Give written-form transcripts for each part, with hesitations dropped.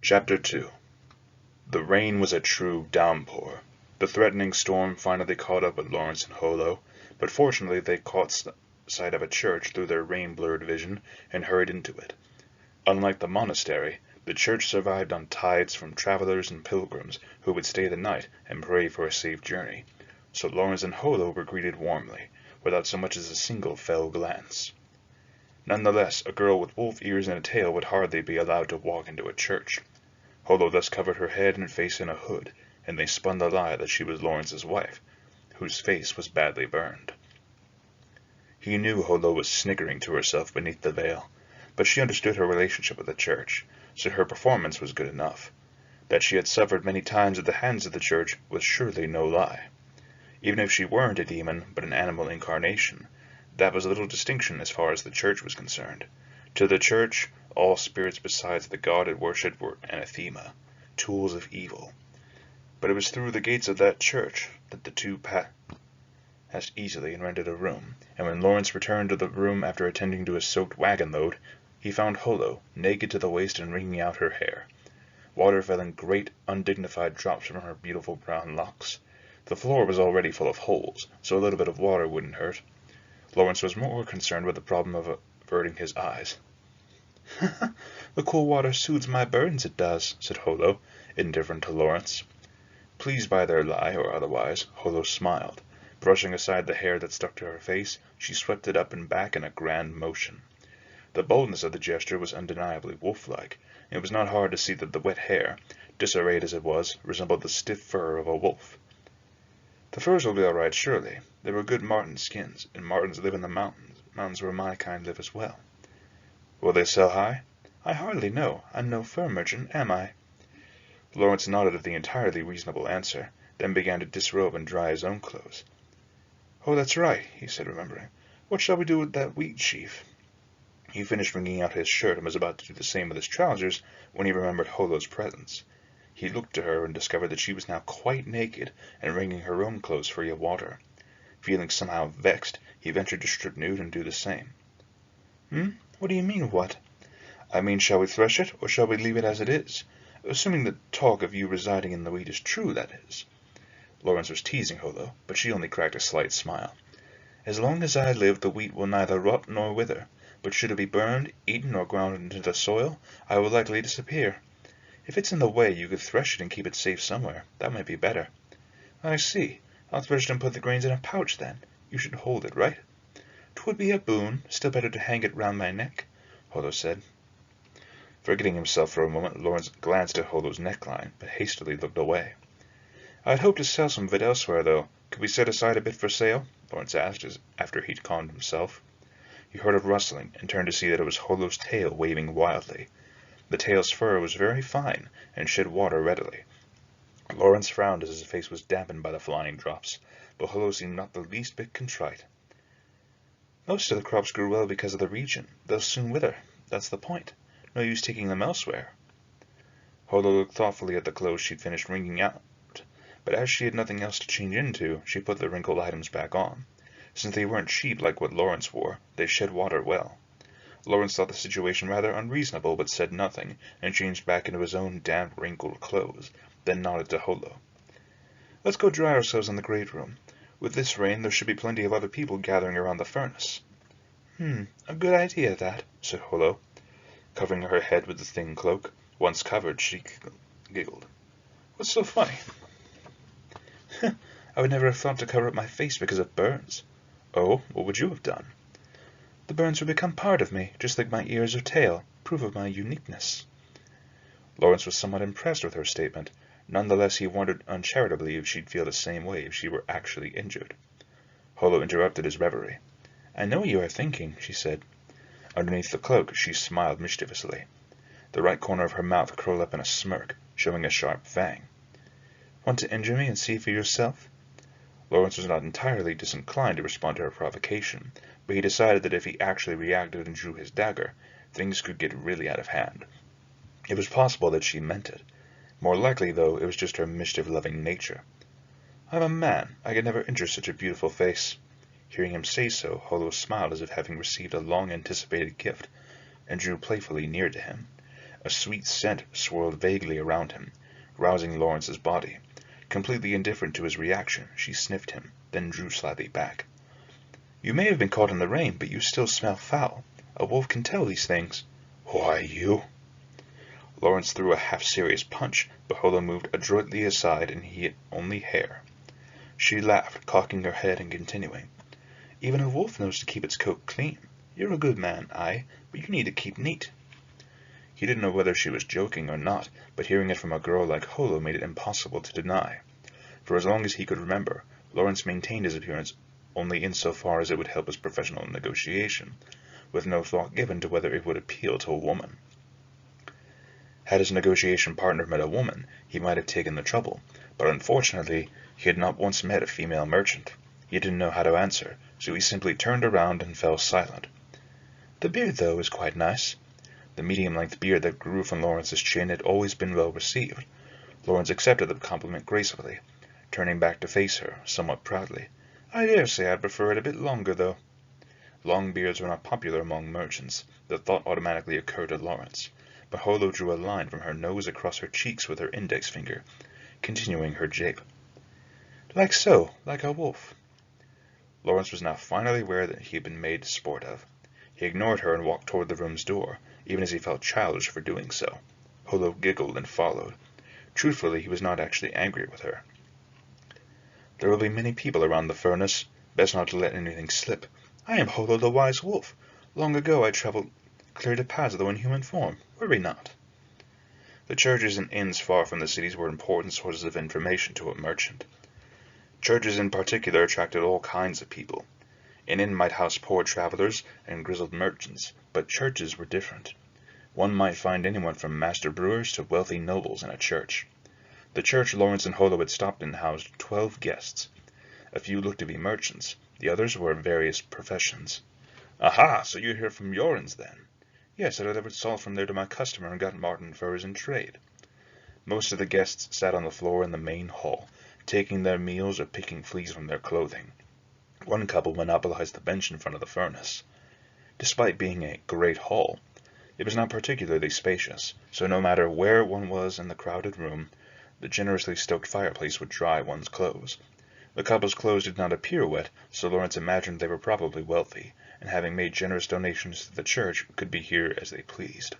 Chapter 2. The rain was a true downpour. The threatening storm finally caught up with Lawrence and Holo, but fortunately they caught sight of a church through their rain-blurred vision and hurried into it. Unlike the monastery, the church survived on tithes from travelers and pilgrims who would stay the night and pray for a safe journey, so Lawrence and Holo were greeted warmly, without so much as a single fell glance. Nonetheless, a girl with wolf ears and a tail would hardly be allowed to walk into a church. Holo thus covered her head and face in a hood, and they spun the lie that she was Lawrence's wife, whose face was badly burned. He knew Holo was sniggering to herself beneath the veil, but she understood her relationship with the church, so her performance was good enough. That she had suffered many times at the hands of the church was surely no lie. Even if she weren't a demon, but an animal incarnation, that was little distinction as far as the church was concerned. To the church, all spirits besides the god it worshipped were anathema, tools of evil. But it was through the gates of that church that the two passed easily and rented a room, and when Lawrence returned to the room after attending to a soaked wagon load, he found Holo, naked to the waist and wringing out her hair. Water fell in great, undignified drops from her beautiful brown locks. The floor was already full of holes, so a little bit of water wouldn't hurt. Lawrence was more concerned with the problem of averting his eyes. "The cool water soothes my burns, it does," said Holo, indifferent to Lawrence. Pleased by their lie, or otherwise, Holo smiled. Brushing aside the hair that stuck to her face, she swept it up and back in a grand motion. The boldness of the gesture was undeniably wolf-like, and it was not hard to see that the wet hair, disarrayed as it was, resembled the stiff fur of a wolf. "The furs will be all right, surely. They were good marten skins, and martens live in the mountains. Mountains where my kind live as well." "Will they sell high?" "I hardly know. I'm no fur merchant, am I?" Lawrence nodded at the entirely reasonable answer, then began to disrobe and dry his own clothes. "Oh, that's right," he said, remembering. "What shall we do with that wheat sheaf?" He finished wringing out his shirt and was about to do the same with his trousers when he remembered Holo's presence. He looked to her and discovered that she was now quite naked and wringing her own clothes free of water. Feeling somehow vexed, he ventured to strip nude and do the same. What do you mean, what?" "I mean, shall we thresh it, or shall we leave it as it is? Assuming the talk of you residing in the wheat is true, that is." Lawrence was teasing Holo, but she only cracked a slight smile. "As long as I live, the wheat will neither rot nor wither, but should it be burned, eaten, or ground into the soil, I will likely disappear. If it's in the way, you could thresh it and keep it safe somewhere. That might be better." "I see. I'll thresh it and put the grains in a pouch, then. You should hold it, right?" "'Twould be a boon. Still better to hang it round my neck," Holo said. Forgetting himself for a moment, Lawrence glanced at Holo's neckline, but hastily looked away. "I'd hoped to sell some of it elsewhere, though. Could we set aside a bit for sale?" Lawrence asked, after he'd calmed himself. He heard a rustling, and turned to see that it was Holo's tail waving wildly. The tail's fur was very fine, and shed water readily. Lawrence frowned as his face was dampened by the flying drops, but Holo seemed not the least bit contrite. "Most of the crops grew well because of the region. They'll soon wither. That's the point. No use taking them elsewhere." Holo looked thoughtfully at the clothes she'd finished wringing out, but as she had nothing else to change into, she put the wrinkled items back on. Since they weren't cheap like what Lawrence wore, they shed water well. Lawrence thought the situation rather unreasonable, but said nothing, and changed back into his own damp, wrinkled clothes, then nodded to Holo. "Let's go dry ourselves in the great room. With this rain, there should be plenty of other people gathering around the furnace." A good idea, that," said Holo, covering her head with the thin cloak. Once covered, she giggled. "What's so funny?" "I would never have thought to cover up my face because of burns." "Oh, what would you have done?" "The burns would become part of me, just like my ears or tail, proof of my uniqueness." Lawrence was somewhat impressed with her statement. Nonetheless, he wondered uncharitably if she'd feel the same way if she were actually injured. Holo interrupted his reverie. "I know what you are thinking," she said. Underneath the cloak, she smiled mischievously. The right corner of her mouth curled up in a smirk, showing a sharp fang. "Want to injure me and see for yourself?" Lawrence was not entirely disinclined to respond to her provocation, but he decided that if he actually reacted and drew his dagger, things could get really out of hand. It was possible that she meant it. More likely, though, it was just her mischief-loving nature. "I'm a man. I could never injure such a beautiful face." Hearing him say so, Holo smiled as if having received a long-anticipated gift, and drew playfully near to him. A sweet scent swirled vaguely around him, rousing Lawrence's body. Completely indifferent to his reaction, she sniffed him, then drew slightly back. "You may have been caught in the rain, but you still smell foul. A wolf can tell these things." "Why, you—" Lawrence threw a half-serious punch, but Holo moved adroitly aside and he hit only hair. She laughed, cocking her head and continuing. "Even a wolf knows to keep its coat clean. You're a good man, aye, but you need to keep neat." He didn't know whether she was joking or not, but hearing it from a girl like Holo made it impossible to deny. For as long as he could remember, Lawrence maintained his appearance only insofar as it would help his professional negotiation, with no thought given to whether it would appeal to a woman. Had his negotiation partner met a woman, he might have taken the trouble, but unfortunately, he had not once met a female merchant. He didn't know how to answer, so he simply turned around and fell silent. "The beard, though, is quite nice." The medium-length beard that grew from Lawrence's chin had always been well received. Lawrence accepted the compliment gracefully, turning back to face her, somewhat proudly. "I dare say I'd prefer it a bit longer, though." Long beards were not popular among merchants. The thought automatically occurred to Lawrence, but Holo drew a line from her nose across her cheeks with her index finger, continuing her jape. "Like so, like a wolf." Lawrence was now finally aware that he had been made sport of. He ignored her and walked toward the room's door, even as he felt childish for doing so. Holo giggled and followed. Truthfully, he was not actually angry with her. "There will be many people around the furnace. Best not to let anything slip. I am Holo the Wise Wolf. Long ago I traveled clear to Pazlo in human form. Worry not." The churches and inns far from the cities were important sources of information to a merchant. Churches in particular attracted all kinds of people. An inn might house poor travelers and grizzled merchants, but churches were different. One might find anyone from master brewers to wealthy nobles in a church. The church Lawrence and Holo had stopped in housed 12 guests. A few looked to be merchants, the others were of various professions. "Aha, so you're here from Yoren's, then?" "Yes, I delivered salt from there to my customer and got marten furs in trade." Most of the guests sat on the floor in the main hall, taking their meals or picking fleas from their clothing. One couple monopolized the bench in front of the furnace. Despite being a great hall, it was not particularly spacious, so no matter where one was in the crowded room, the generously stoked fireplace would dry one's clothes. The couple's clothes did not appear wet, so Lawrence imagined they were probably wealthy, and having made generous donations to the church, could be here as they pleased.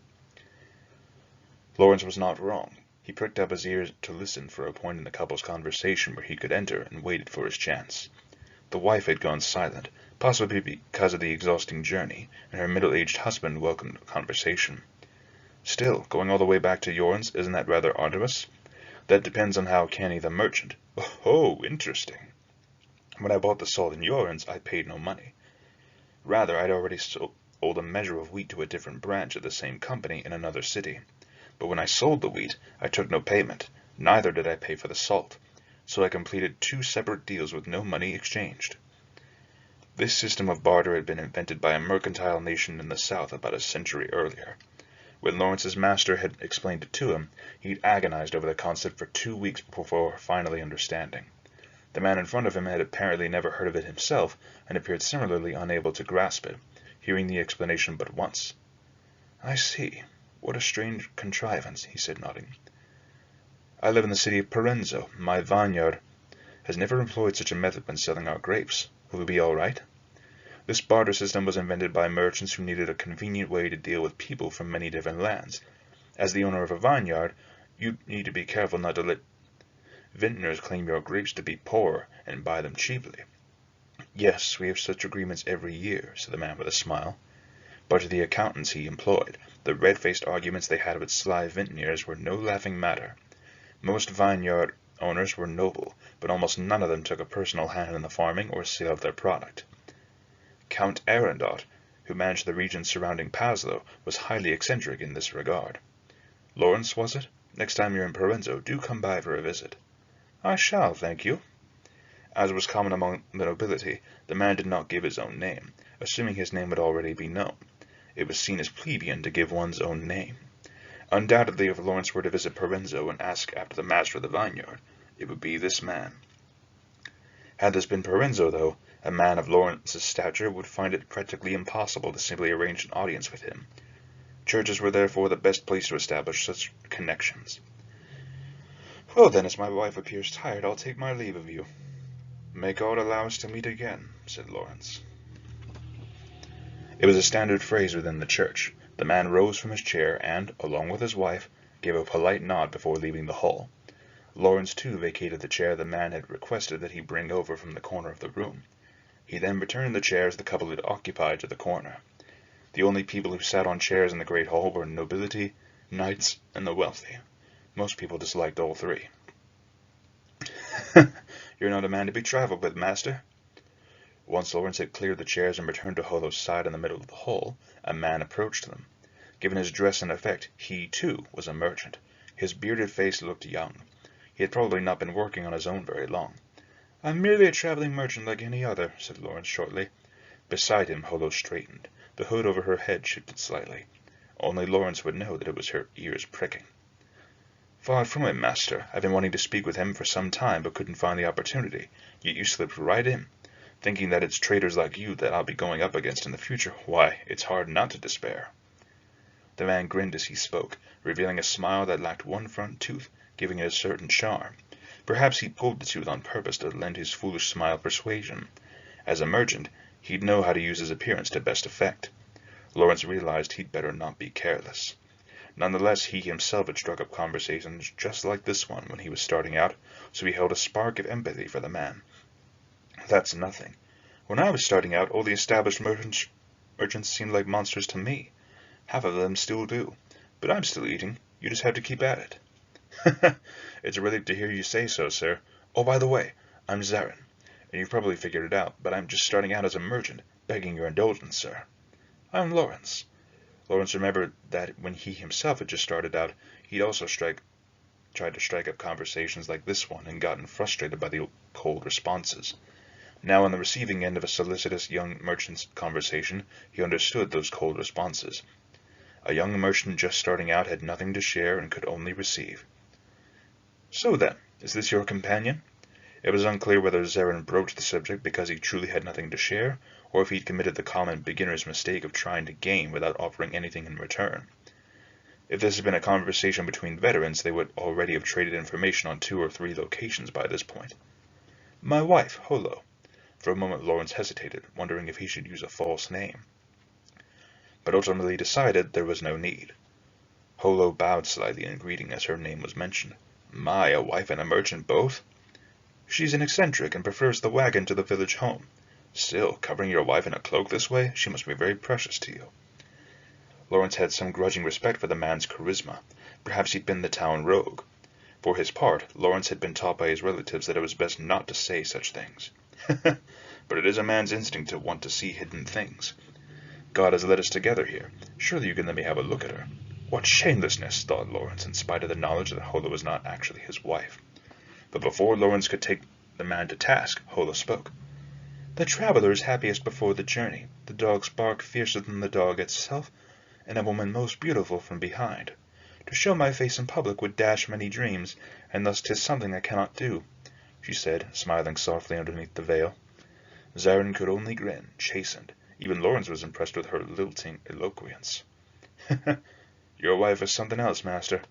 Lawrence was not wrong. He pricked up his ears to listen for a point in the couple's conversation where he could enter, and waited for his chance. The wife had gone silent, possibly because of the exhausting journey, and her middle-aged husband welcomed the conversation. "Still, going all the way back to Yoren's, isn't that rather arduous?" "That depends on how canny the merchant." "Oh, interesting." "When I bought the salt in Yoren's, I paid no money. Rather, I'd already sold a measure of wheat to a different branch of the same company in another city. But when I sold the wheat, I took no payment, neither did I pay for the salt. So I completed 2 separate deals with no money exchanged." This system of barter had been invented by a mercantile nation in the south about a century earlier. When Lawrence's master had explained it to him, he'd agonized over the concept for 2 weeks before finally understanding. The man in front of him had apparently never heard of it himself, and appeared similarly unable to grasp it, hearing the explanation but once. "I see. What a strange contrivance," he said, nodding. "I live in the city of Parenzo. My vineyard has never employed such a method when selling our grapes. Will we be all right?" This barter system was invented by merchants who needed a convenient way to deal with people from many different lands. As the owner of a vineyard, you need to be careful not to let vintners claim your grapes to be poor and buy them cheaply. "Yes, we have such agreements every year," said the man with a smile. But to the accountants he employed, the red-faced arguments they had with sly vintners were no laughing matter. Most vineyard owners were noble, but almost none of them took a personal hand in the farming or sale of their product. Count Arendot, who managed the region surrounding Pazlo, was highly eccentric in this regard. "Lawrence, was it? Next time you're in Parenzo, do come by for a visit." "I shall, thank you." As was common among the nobility, the man did not give his own name, assuming his name would already be known. It was seen as plebeian to give one's own name. Undoubtedly, if Lawrence were to visit Parenzo and ask after the master of the vineyard, it would be this man. Had this been Parenzo, though, a man of Lawrence's stature would find it practically impossible to simply arrange an audience with him. Churches were therefore the best place to establish such connections. "Well then, as my wife appears tired, I'll take my leave of you." "May God allow us to meet again," said Lawrence. It was a standard phrase within the church. The man rose from his chair and, along with his wife, gave a polite nod before leaving the hall. Lawrence too vacated the chair the man had requested that he bring over from the corner of the room. He then returned the chairs the couple had occupied to the corner. The only people who sat on chairs in the great hall were nobility, knights, and the wealthy. Most people disliked all three. "You're not a man to be travelled with, master." Once Lawrence had cleared the chairs and returned to Hollow's side in the middle of the hall, a man approached them. Given his dress and effect, he, too, was a merchant. His bearded face looked young. He had probably not been working on his own very long. "I'm merely a travelling merchant like any other," said Lawrence shortly. Beside him, Hollow straightened. The hood over her head shifted slightly. Only Lawrence would know that it was her ears pricking. "Far from it, master. I've been wanting to speak with him for some time, but couldn't find the opportunity. Yet you slipped right in. Thinking that it's traitors like you that I'll be going up against in the future, why, it's hard not to despair." The man grinned as he spoke, revealing a smile that lacked one front tooth, giving it a certain charm. Perhaps he pulled the tooth on purpose to lend his foolish smile persuasion. As a merchant, he'd know how to use his appearance to best effect. Lawrence realized he'd better not be careless. Nonetheless, he himself had struck up conversations just like this one when he was starting out, so he held a spark of empathy for the man. "That's nothing. When I was starting out, all the established merchants seemed like monsters to me. Half of them still do. But I'm still eating. You just have to keep at it." "It's a relief to hear you say so, sir. Oh, by the way, I'm Zarin. And you've probably figured it out, but I'm just starting out as a merchant, begging your indulgence, sir." "I'm Lawrence." Lawrence remembered that when he himself had just started out, he'd also tried to strike up conversations like this one and gotten frustrated by the cold responses. Now, on the receiving end of a solicitous young merchant's conversation, he understood those cold responses. A young merchant just starting out had nothing to share and could only receive. "So then, is this your companion?" It was unclear whether Zarin broached the subject because he truly had nothing to share, or if he'd committed the common beginner's mistake of trying to gain without offering anything in return. If this had been a conversation between veterans, they would already have traded information on 2 or 3 locations by this point. "My wife, Holo." For a moment Lawrence hesitated, wondering if he should use a false name, but ultimately decided there was no need. Holo bowed slightly in greeting as her name was mentioned. "My, a wife and a merchant both?" "She's an eccentric and prefers the wagon to the village home. Still, covering your wife in a cloak this way, she must be very precious to you." Lawrence had some grudging respect for the man's charisma. Perhaps he'd been the town rogue. For his part, Lawrence had been taught by his relatives that it was best not to say such things. But it is a man's instinct to want to see hidden things. God has led us together here. Surely you can let me have a look at her. What shamelessness, thought Lawrence, in spite of the knowledge that Holo was not actually his wife. But before Lawrence could take the man to task, Holo spoke. "The traveler is happiest before the journey. The dog's bark fiercer than the dog itself, and a woman most beautiful from behind. To show my face in public would dash many dreams, and thus 'tis something I cannot do," she said, smiling softly underneath the veil. Zarin could only grin, chastened. Even Lawrence was impressed with her lilting eloquence. "Your wife is something else, master.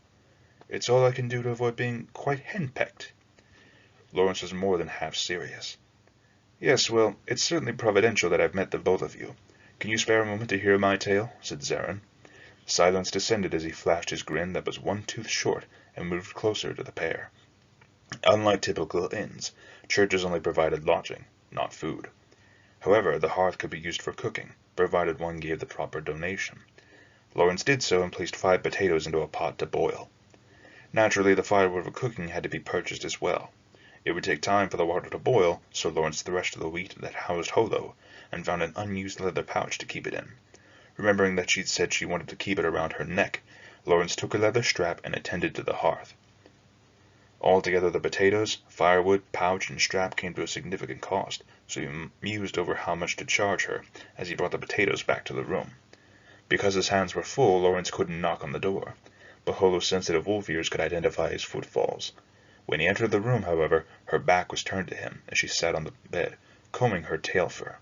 It's all I can do to avoid being quite henpecked." Lawrence was more than half serious. "Yes, well, it's certainly providential that I've met the both of you. Can you spare a moment to hear my tale?" said Zarin. Silence descended as he flashed his grin that was 1 tooth short and moved closer to the pair. Unlike typical inns, churches only provided lodging, not food. However, the hearth could be used for cooking, provided one gave the proper donation. Lawrence did so and placed 5 potatoes into a pot to boil. Naturally, the firewood for cooking had to be purchased as well. It would take time for the water to boil, so Lawrence threshed the wheat that housed Holo and found an unused leather pouch to keep it in. Remembering that she'd said she wanted to keep it around her neck, Lawrence took a leather strap and attended to the hearth. Altogether, the potatoes, firewood, pouch, and strap came to a significant cost, so he mused over how much to charge her as he brought the potatoes back to the room. Because his hands were full, Lawrence couldn't knock on the door, but Holo's sensitive wolf ears could identify his footfalls. When he entered the room, however, her back was turned to him as she sat on the bed, combing her tail fur.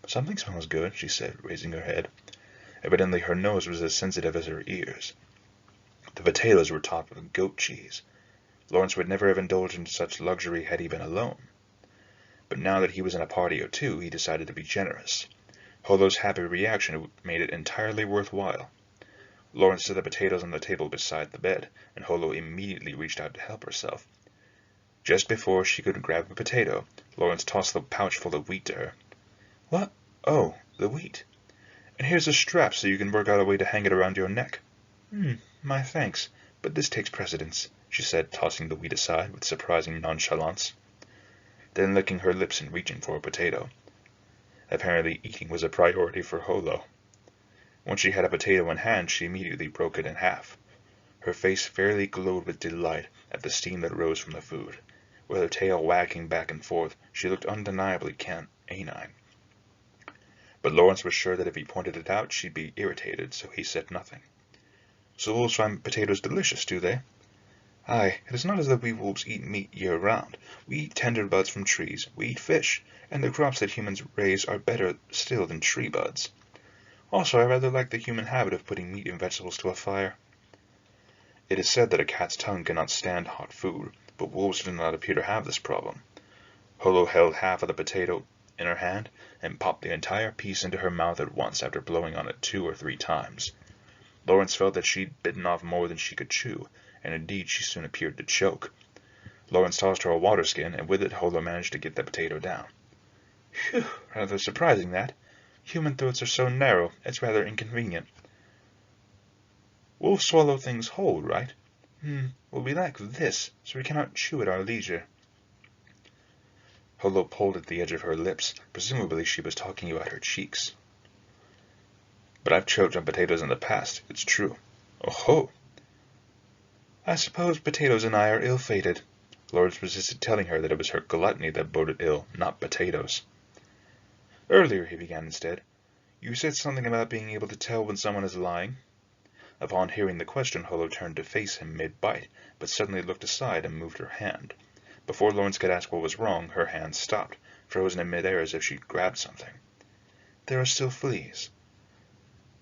"Something smells good," she said, raising her head. Evidently her nose was as sensitive as her ears. The potatoes were topped with goat cheese. Lawrence would never have indulged in such luxury had he been alone. But now that he was in a party of two, he decided to be generous. Holo's happy reaction made it entirely worthwhile. Lawrence set the potatoes on the table beside the bed, and Holo immediately reached out to help herself. Just before she could grab a potato, Lawrence tossed the pouch full of wheat to her. What? Oh, the wheat. And here's a strap so you can work out a way to hang it around your neck. My thanks, but this takes precedence, she said, tossing the wheat aside with surprising nonchalance, then licking her lips and reaching for a potato. Apparently eating was a priority for Holo. Once she had a potato in hand, she immediately broke it in half. Her face fairly glowed with delight at the steam that rose from the food. With her tail wagging back and forth, she looked undeniably canine. But Lawrence was sure that if he pointed it out, she'd be irritated, so he said nothing. So wolves find potatoes delicious, do they? Aye, it is not as though we wolves eat meat year-round. We eat tender buds from trees, we eat fish, and the crops that humans raise are better still than tree buds. Also, I rather like the human habit of putting meat and vegetables to a fire. It is said that a cat's tongue cannot stand hot food, but wolves do not appear to have this problem. Holo held half of the potato in her hand and popped the entire piece into her mouth at once after blowing on it 2 or 3 times. Lawrence felt that she'd bitten off more than she could chew, and indeed she soon appeared to choke. Lawrence tossed her a water skin, and with it Holo managed to get the potato down. Phew, rather surprising that. Human throats are so narrow, it's rather inconvenient. Wolves swallow things whole, right? Well, we like this, so we cannot chew at our leisure. Holo pulled at the edge of her lips. Presumably she was talking about her cheeks. But I've choked on potatoes in the past, it's true. Oh ho! I suppose potatoes and I are ill-fated. Lawrence resisted telling her that it was her gluttony that boded ill, not potatoes. Earlier, he began instead, you said something about being able to tell when someone is lying. Upon hearing the question, Holo turned to face him mid-bite, but suddenly looked aside and moved her hand. Before Lawrence could ask what was wrong, her hand stopped, frozen in mid-air as if she'd grabbed something. There are still fleas.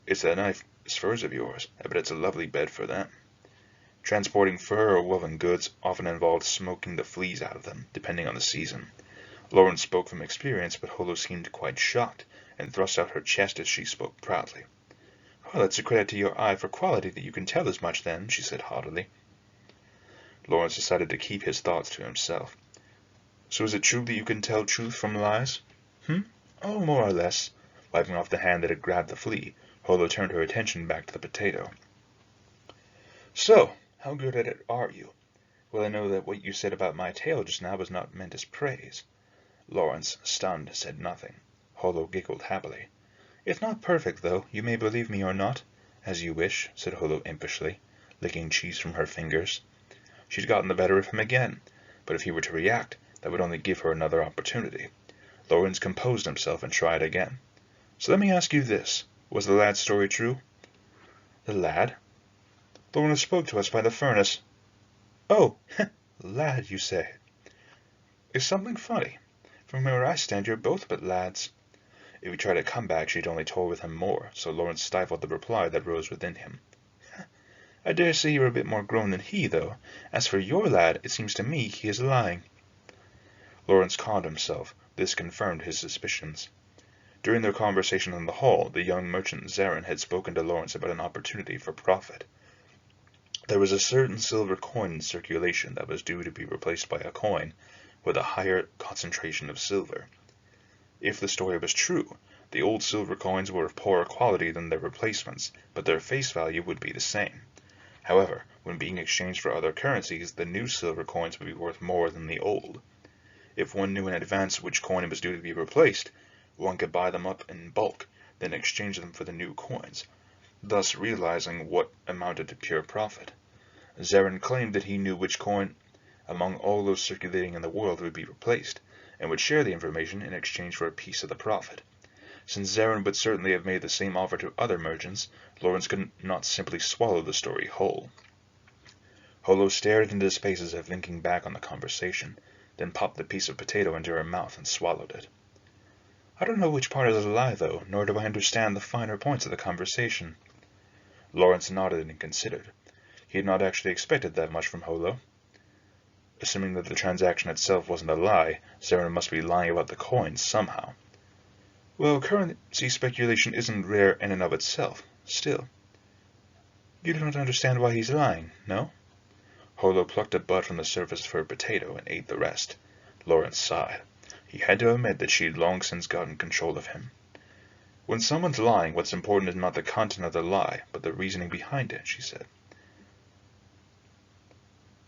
It's that nice furs of yours. I bet it's a lovely bed for them. Transporting fur or woven goods often involved smoking the fleas out of them, depending on the season. Lawrence spoke from experience, but Holo seemed quite shocked, and thrust out her chest as she spoke proudly. Well, it's a credit to your eye for quality that you can tell as much then, she said haughtily. Lawrence decided to keep his thoughts to himself. So is it true that you can tell truth from lies? Oh, more or less. Wiping off the hand that had grabbed the flea, Holo turned her attention back to the potato. So, how good at it are you? Well, I know that what you said about my tail just now was not meant as praise. Lawrence, stunned, said nothing. Holo giggled happily. It's not perfect, though. You may believe me or not. As you wish, said Holo impishly, licking cheese from her fingers. She'd gotten the better of him again, but if he were to react, that would only give her another opportunity. Lawrence composed himself and tried again. So let me ask you this. Was the lad's story true? The lad? The one who spoke to us by the furnace. Oh, lad, you say. It's something funny. From where I stand, you're both but lads. If he tried to come back, she'd only toy with him more, so Lawrence stifled the reply that rose within him. I dare say you're a bit more grown than he, though. As for your lad, it seems to me he is lying. Lawrence calmed himself. This confirmed his suspicions. During their conversation in the hall, the young merchant Zarin had spoken to Lawrence about an opportunity for profit. There was a certain silver coin in circulation that was due to be replaced by a coin with a higher concentration of silver. If the story was true, the old silver coins were of poorer quality than their replacements, but their face value would be the same. However, when being exchanged for other currencies, the new silver coins would be worth more than the old. If one knew in advance which coin was due to be replaced, one could buy them up in bulk, then exchange them for the new coins, thus realizing what amounted to pure profit. Zarin claimed that he knew which coin among all those circulating in the world would be replaced, and would share the information in exchange for a piece of the profit. Since Zarin would certainly have made the same offer to other merchants, Lawrence could not simply swallow the story whole. Holo stared into the space as if thinking back on the conversation, then popped the piece of potato into her mouth and swallowed it. I don't know which part is a lie, though, nor do I understand the finer points of the conversation. Lawrence nodded and considered. He had not actually expected that much from Holo. Assuming that the transaction itself wasn't a lie, Zarin must be lying about the coins somehow. Well, currency speculation isn't rare in and of itself. Still, you do not understand why he's lying, no? Holo plucked a bud from the surface of her potato and ate the rest. Lawrence sighed. He had to admit that she had long since gotten control of him. When someone's lying, what's important is not the content of the lie, but the reasoning behind it, she said.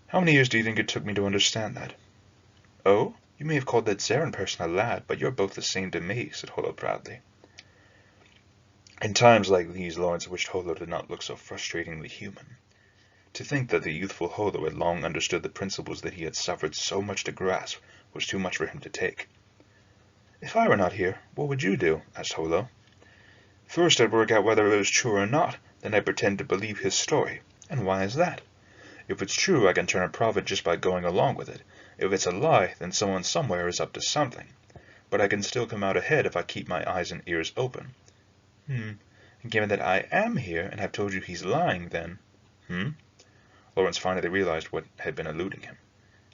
How many years do you think it took me to understand that? Oh, you may have called that Zarin person a lad, but you're both the same to me, said Holo proudly. In times like these, Lawrence wished Holo did not look so frustratingly human. To think that the youthful Holo had long understood the principles that he had suffered so much to grasp was too much for him to take. If I were not here, what would you do? Asked Holo. First I'd work out whether it was true or not, then I'd pretend to believe his story. And why is that? If it's true, I can turn a profit just by going along with it. If it's a lie, then someone somewhere is up to something. But I can still come out ahead if I keep my eyes and ears open. Given that I am here and have told you he's lying, then... Lawrence finally realized what had been eluding him.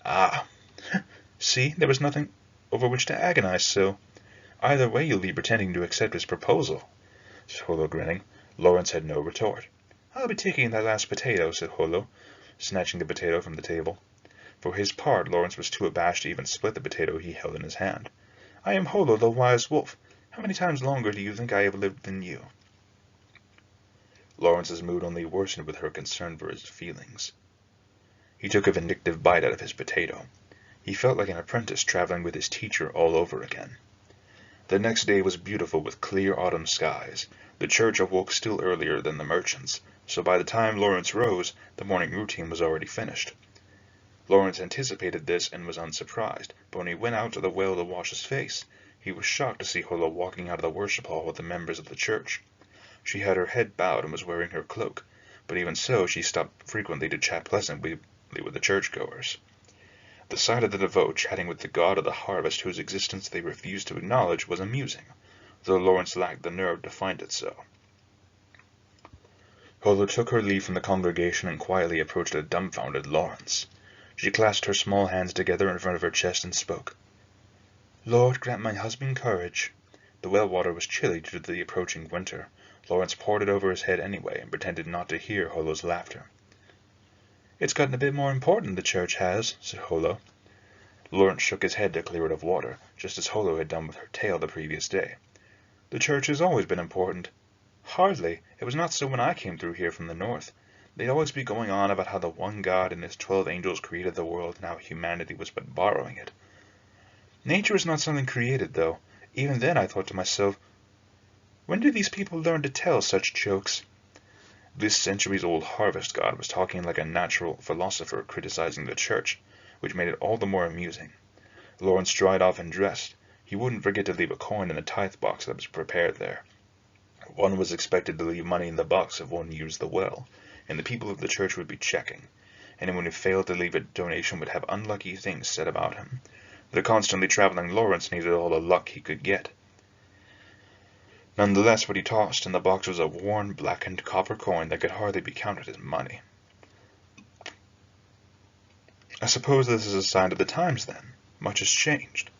Ah! See, there was nothing over which to agonize so. Either way, you'll be pretending to accept his proposal, said Holo, grinning. Lawrence had no retort. I'll be taking that last potato, said Holo, snatching the potato from the table. For his part, Lawrence was too abashed to even split the potato he held in his hand. I am Holo, the wise wolf. How many times longer do you think I have lived than you? Lawrence's mood only worsened with her concern for his feelings. He took a vindictive bite out of his potato. He felt like an apprentice traveling with his teacher all over again. The next day was beautiful with clear autumn skies. The church awoke still earlier than the merchants, so by the time Lawrence rose, the morning routine was already finished. Lawrence anticipated this and was unsurprised, but when he went out to the well to wash his face, he was shocked to see Holo walking out of the worship hall with the members of the church. She had her head bowed and was wearing her cloak, but even so she stopped frequently to chat pleasantly with the churchgoers. The sight of the devout chatting with the god of the harvest whose existence they refused to acknowledge was amusing, though Lawrence lacked the nerve to find it so. Holo took her leave from the congregation and quietly approached a dumbfounded Lawrence. She clasped her small hands together in front of her chest and spoke. Lord, grant my husband courage. The well water was chilly due to the approaching winter. Lawrence poured it over his head anyway and pretended not to hear Holo's laughter. It's gotten a bit more important, the church has, said Holo. Lawrence shook his head to clear it of water, just as Holo had done with her tail the previous day. The church has always been important. Hardly. It was not so when I came through here from the north. They'd always be going on about how the one God and his 12 angels created the world and how humanity was but borrowing it. Nature is not something created, though. Even then I thought to myself, when do these people learn to tell such jokes? This centuries-old harvest god was talking like a natural philosopher criticizing the church, which made it all the more amusing. Lawrence dried off and dressed. He wouldn't forget to leave a coin in the tithe box that was prepared there. One was expected to leave money in the box if one used the well, and the people of the church would be checking. Anyone who failed to leave a donation would have unlucky things said about him. The constantly traveling Lawrence needed all the luck he could get. Nonetheless, what he tossed in the box was a worn, blackened copper coin that could hardly be counted as money. I suppose this is a sign of the times, then. Much has changed.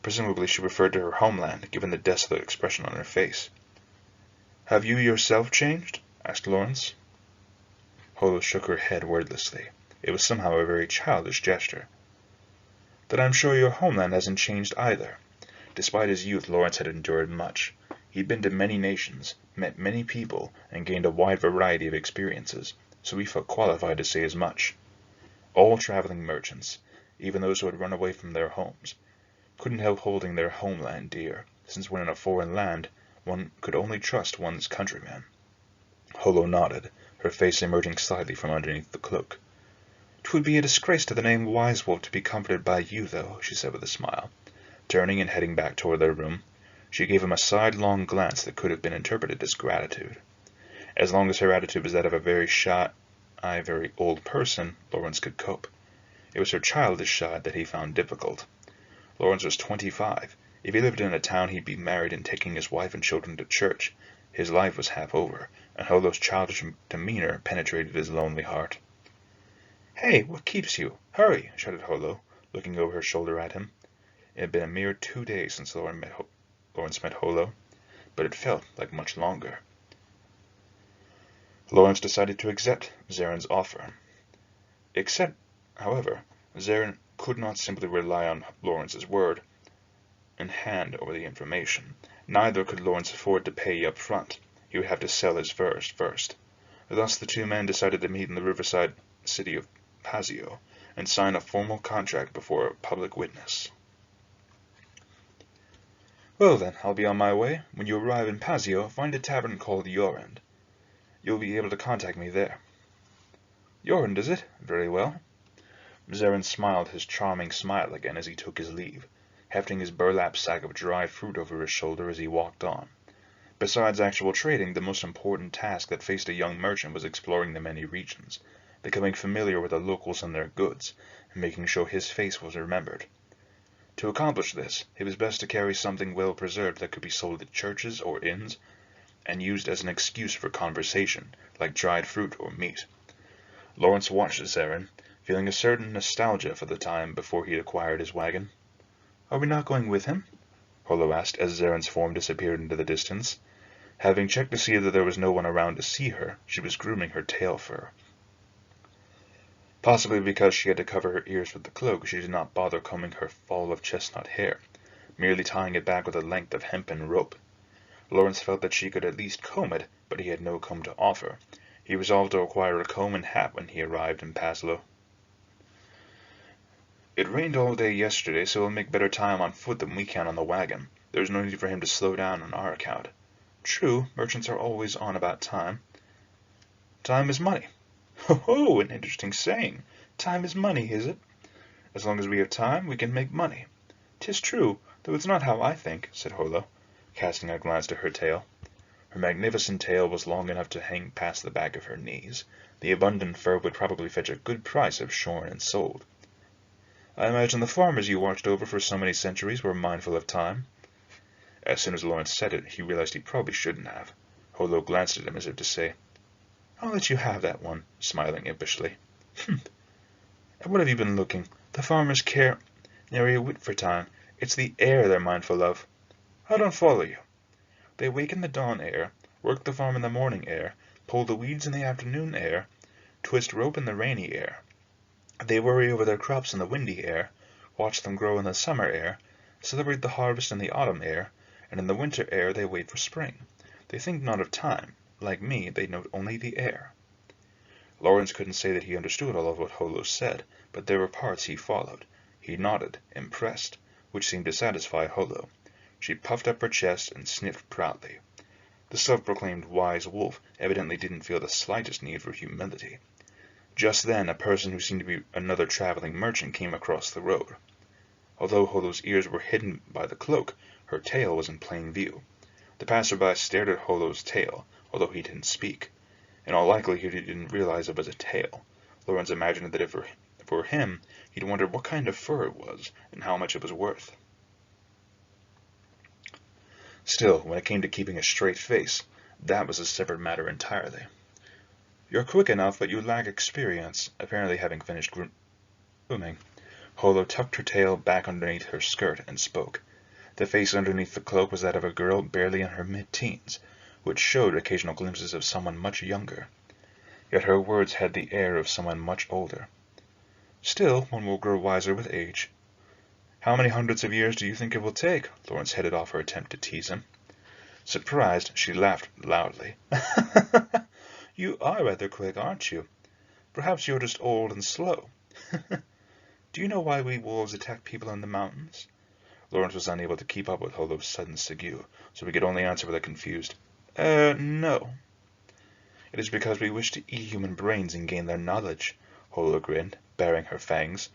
Presumably she referred to her homeland, given the desolate expression on her face. Have you yourself changed? Asked Lawrence. Holo shook her head wordlessly. It was somehow a very childish gesture. Then I'm sure your homeland hasn't changed either. Despite his youth, Lawrence had endured much. He'd been to many nations, met many people, and gained a wide variety of experiences, so he felt qualified to say as much. All traveling merchants, even those who had run away from their homes, couldn't help holding their homeland dear, since when in a foreign land, one could only trust one's countrymen. Holo nodded, her face emerging slightly from underneath the cloak. "'Twould be a disgrace to the name Wise Wolf to be comforted by you, though," she said with a smile. Turning and heading back toward their room, she gave him a sidelong glance that could have been interpreted as gratitude. As long as her attitude was that of a very very old person, Lawrence could cope. It was her childish side that he found difficult. Lawrence was 25. If he lived in a town, he'd be married and taking his wife and children to church. His life was half over, and Holo's childish demeanor penetrated his lonely heart. "Hey, what keeps you? Hurry!" shouted Holo, looking over her shoulder at him. It had been a mere 2 days since Lawrence met Holo, but it felt like much longer. Lawrence decided to accept Zarin's offer. However, Zarin could not simply rely on Lawrence's word and hand over the information. Neither could Lawrence afford to pay up front. He would have to sell his furs first. Thus the two men decided to meet in the riverside city of Pazio and sign a formal contract before a public witness. "Well then, I'll be on my way. When you arrive in Pazio, find a tavern called Yorend. You'll be able to contact me there." "Yorend, is it? Very well." Zarin smiled his charming smile again as he took his leave, hefting his burlap sack of dried fruit over his shoulder as he walked on. Besides actual trading, the most important task that faced a young merchant was exploring the many regions, becoming familiar with the locals and their goods, and making sure his face was remembered. To accomplish this, it was best to carry something well preserved that could be sold at churches or inns, and used as an excuse for conversation, like dried fruit or meat. Lawrence watched Zarin, feeling a certain nostalgia for the time before he had acquired his wagon. "Are we not going with him?" Holo asked as Zarin's form disappeared into the distance. Having checked to see that there was no one around to see her, she was grooming her tail fur. Possibly because she had to cover her ears with the cloak, she did not bother combing her fall of chestnut hair, merely tying it back with a length of hempen rope. Lawrence felt that she could at least comb it, but he had no comb to offer. He resolved to acquire a comb and hat when he arrived in Pazlo. "It rained all day yesterday, so we'll make better time on foot than we can on the wagon. There's no need for him to slow down on our account." "True, merchants are always on about time." "Time is money." "Ho ho, an interesting saying. Time is money, is it? As long as we have time, we can make money." "'Tis true, though it's not how I think," said Holo, casting a glance to her tail. Her magnificent tail was long enough to hang past the back of her knees. The abundant fur would probably fetch a good price if shorn and sold. "I imagine the farmers you watched over for so many centuries were mindful of time." As soon as Lawrence said it, he realized he probably shouldn't have. Holo glanced at him as if to say, "I'll let you have that one," smiling impishly. "Humph! At what have you been looking? The farmers care nary a whit for time. It's the air they're mindful of." "I don't follow you." "They wake in the dawn air, work the farm in the morning air, pull the weeds in the afternoon air, twist rope in the rainy air. They worry over their crops in the windy air, watch them grow in the summer air, celebrate the harvest in the autumn air, and in the winter air they wait for spring. They think not of time. Like me, they note only the air." Lawrence couldn't say that he understood all of what Holo said, but there were parts he followed. He nodded, impressed, which seemed to satisfy Holo. She puffed up her chest and sniffed proudly. The self-proclaimed wise wolf evidently didn't feel the slightest need for humility. Just then, a person who seemed to be another traveling merchant came across the road. Although Holo's ears were hidden by the cloak, her tail was in plain view. The passerby stared at Holo's tail, although he didn't speak. In all likelihood, he didn't realize it was a tail. Lawrence imagined that if it were him, he'd wonder what kind of fur it was and how much it was worth. Still, when it came to keeping a straight face, that was a separate matter entirely. "You're quick enough, but you lack experience," apparently having finished grooming. Holo tucked her tail back underneath her skirt and spoke. The face underneath the cloak was that of a girl barely in her mid-teens, which showed occasional glimpses of someone much younger. Yet her words had the air of someone much older. "Still, one will grow wiser with age." "How many hundreds of years do you think it will take?" Lawrence headed off her attempt to tease him. Surprised, she laughed loudly. "You are rather quick, aren't you? Perhaps you're just old and slow." "Do you know why we wolves attack people in the mountains?" Lawrence was unable to keep up with Holo's sudden segue, so he could only answer with a confused, no." "It is because we wish to eat human brains and gain their knowledge," Holo grinned, baring her fangs.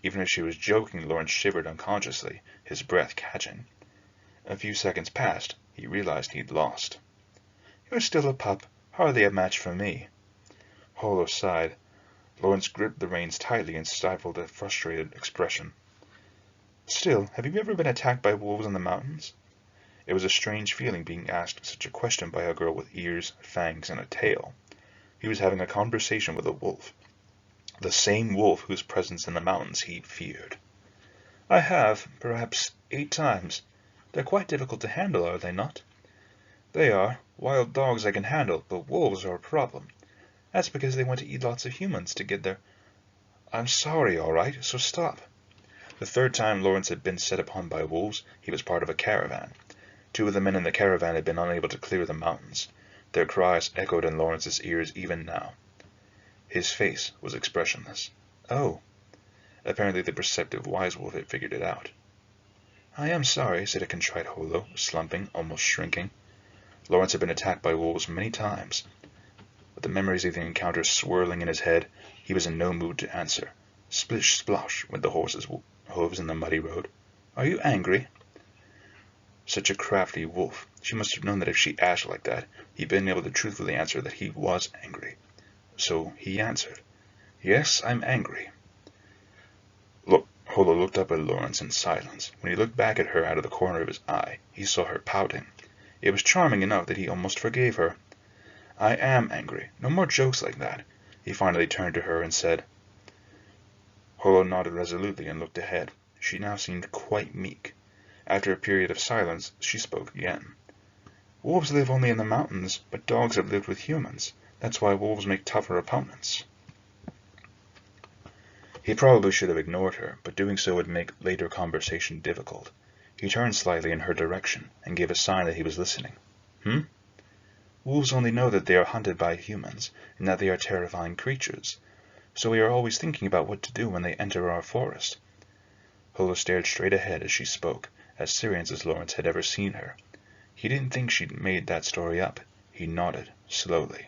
Even as she was joking, Lawrence shivered unconsciously, his breath catching. A few seconds passed. He realized he'd lost. "You're still a pup, hardly a match for me." Holo sighed. Lawrence gripped the reins tightly and stifled a frustrated expression. Still, have you ever been attacked by wolves in the mountains? It was a strange feeling being asked such a question by a girl with ears, fangs, and a tail. He was having a conversation with a wolf. The same wolf whose presence in the mountains he feared. I have, perhaps 8 times. They're quite difficult to handle, are they not? They are. Wild dogs I can handle, but wolves are a problem. That's because they want to eat lots of humans to get their... I'm sorry, all right, so stop. The 3rd time Lawrence had been set upon by wolves, he was part of a caravan. 2 of the men in the caravan had been unable to clear the mountains. Their cries echoed in Lawrence's ears even now. His face was expressionless. Oh. Apparently the perceptive wise wolf had figured it out. I am sorry, said a contrite Holo, slumping, almost shrinking. Lawrence had been attacked by wolves many times. With the memories of the encounter swirling in his head, he was in no mood to answer. Splish splosh went the horse's hooves in the muddy road. Are you angry? Such a crafty wolf. She must have known that if she asked like that, he'd been able to truthfully answer that he was angry. So he answered, Yes, I'm angry. Look, Holo looked up at Lawrence in silence. When he looked back at her out of the corner of his eye, he saw her pouting. It was charming enough that he almost forgave her. I am angry. No more jokes like that. He finally turned to her and said. Holo nodded resolutely and looked ahead. She now seemed quite meek. After a period of silence, she spoke again. Wolves live only in the mountains, but dogs have lived with humans. That's why wolves make tougher opponents. He probably should have ignored her, but doing so would make later conversation difficult. He turned slightly in her direction and gave a sign that he was listening. Wolves only know that they are hunted by humans, and that they are terrifying creatures. So we are always thinking about what to do when they enter our forest. Holo stared straight ahead as she spoke, as serious as Lawrence had ever seen her. He didn't think she'd made that story up. He nodded, slowly.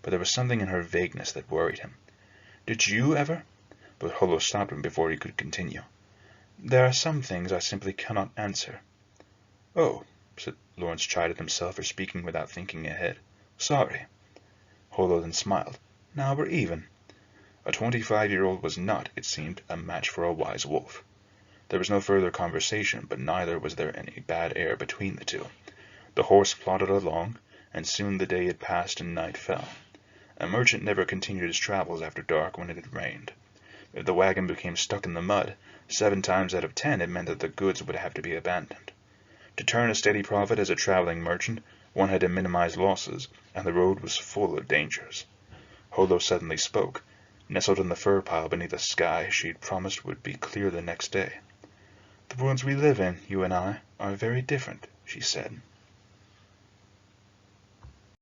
But there was something in her vagueness that worried him. Did you ever? But Holo stopped him before he could continue. There are some things I simply cannot answer. Oh, said Lawrence, chided himself for speaking without thinking ahead. Sorry. Holo then smiled. Now we're even. A 25-year-old was not, it seemed, a match for a wise wolf. There was no further conversation, but neither was there any bad air between the two. The horse plodded along, and soon the day had passed and night fell. A merchant never continued his travels after dark when it had rained. If the wagon became stuck in the mud, 7 times out of 10 it meant that the goods would have to be abandoned. To turn a steady profit as a traveling merchant, one had to minimize losses, and the road was full of dangers. Holo suddenly spoke. Nestled in the fur pile beneath a sky she'd promised would be clear the next day. The worlds we live in, you and I, are very different, she said.